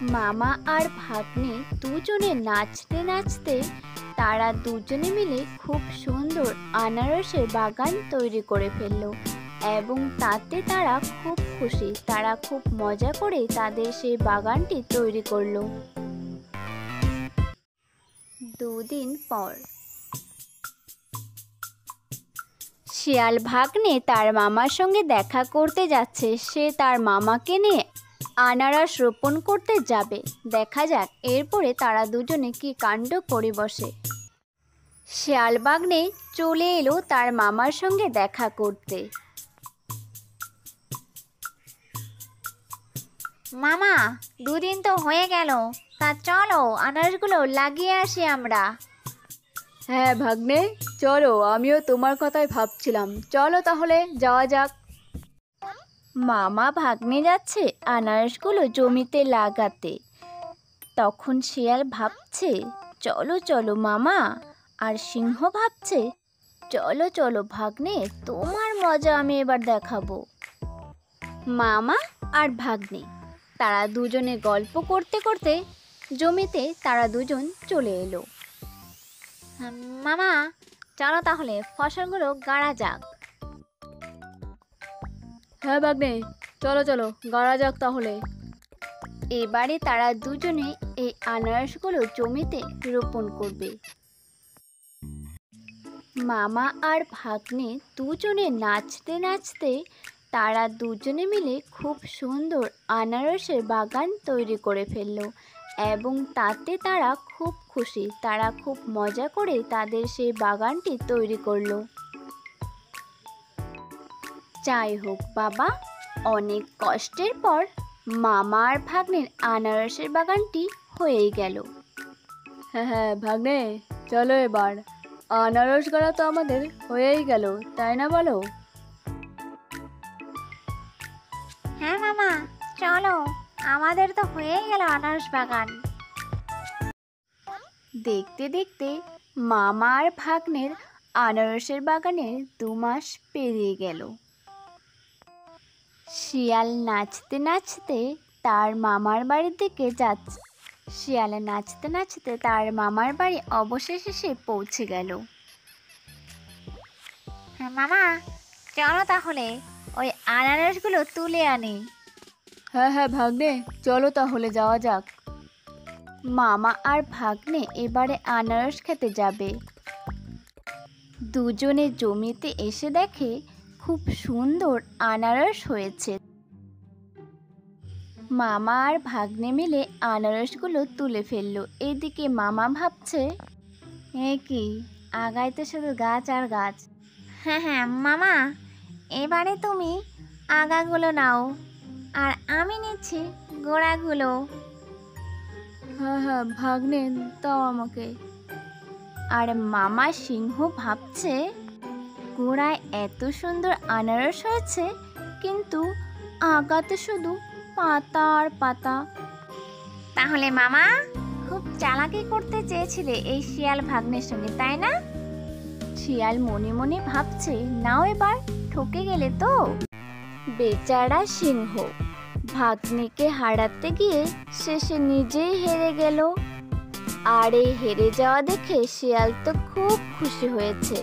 মামা আর ভাগ্নে দুজনে নাচতে নাচতে তারা দুজনে মিলে খুব সুন্দর আনারসের বাগান তৈরি করে ফেললো এবং তাতে তারা খুব খুশি। তারা খুব মজা করে তাদের সেই বাগানটি তৈরি করলো। দুদিন পর শিয়াল ভাগ্নে তার মামার সঙ্গে দেখা করতে যাচ্ছে। সে তার মামাকে নিয়ে আনারস রোপণ করতে যাবে। দেখা যাক এরপরে তারা দুজনে কি কাণ্ড করে বসে। শিয়াল ভাগ্নে চলে এলো তার মামার সঙ্গে দেখা করতে। মামা, দুদিন তো হয়ে গেল, তা চলো আনারসগুলো লাগিয়ে আসি আমরা। হ্যাঁ ভাগ্নে, চলো, আমিও তোমার কথাই ভাবছিলাম। চলো তাহলে যাওয়া যাক। মামা ভাগ্নে যাচ্ছে আনারসগুলো জমিতে লাগাতে। তখন শিয়াল ভাবছে, চলো চলো মামা। আর সিংহ ভাবছে, চলো চলো ভাগ্নে, তোমার মজা আমি এবার দেখাবো। মামা আর ভাগ্নে তারা দুজনে গল্প করতে করতে জমিতে তারা দুজন চলে এলো। মামা, চলো তাহলে ফসলগুলো গাড়া যাক। হ্যাঁ ভাগ্নে, চলো চলো গাড়া যাক তাহলে। এবারে তারা দুজনে এই আনারসগুলো জমিতে রোপণ করবে। মামা আর ভাগ্নে দুজনে নাচতে নাচতে তারা দুজনে মিলে খুব সুন্দর আনারসের বাগান তৈরি করে ফেললো এবং তাতে তারা খুব খুশি। তারা খুব মজা করে তাদের সেই বাগানটি তৈরি করলো। যাই হোক বাবা, অনেক কষ্টের পর মামা আর ভাগ্নের আনারসের বাগানটি হয়েই গেল। হ্যাঁ হ্যাঁ ভাগ্নে, চলো এবার। আনারস গাড়া তো আমাদের হয়েই গেল, তাই না বলো? হ্যাঁ মামা, চলো, আমাদের তো হয়েই গেল আনারস বাগান। দেখতে দেখতে মামা আর ভাগ্নের আনারসের বাগানের 2 মাস পেরিয়ে গেল। শিয়াল নাচতে নাচতে তার মামার বাড়ির দিকে যাচ্ছে। শিয়াল নাচতে নাচতে তার মামার বাড়ি অবশেষে সে পৌঁছে গেল। হ্যাঁ মামা, চলো তাহলে ওই আনারসগুলো তুলে আনি। হ্যাঁ হ্যাঁ ভাগ্নে, চলো তাহলে যাওয়া যাক। মামা আর ভাগ্নে এবারে আনারস খেতে যাবে। দুজনে জমিতে এসে দেখে খুব সুন্দর আনারস হয়েছে। মামা আর ভাগ্নে মিলে আনারসগুলো তুলে ফেললো। এদিকে মামা ভাবছে, এ কি, আগায় তো শুধু গাছ আর গাছ। হ্যাঁ হ্যাঁ মামা, এবারে তুমি আগাগুলো নাও আর আমি নিচ্ছি গোড়াগুলো। হ্যাঁ হ্যাঁ ভাগ্নে, দাও আমাকে। আর মামা সিংহ ভাবছে, গোড়ায় এত সুন্দর আনারস হয়েছে, কিন্তু আগাতে শুধু পাতা আর পাতা। তাহলে মামা খুব চালাকি করতে চেয়েছিলে এই শিয়াল ভাগ্নের সঙ্গে, তাই না? শিয়াল মনে মনে ভাবছে, নাও এবার, ঠকে গেলে তো। বেচারা সিংহ ভাগ্নিকে হারাতে গিয়ে শেষে নিজেই হেরে গেল। আর এই হেরে যাওয়া দেখে শিয়াল তো খুব খুশি হয়েছে।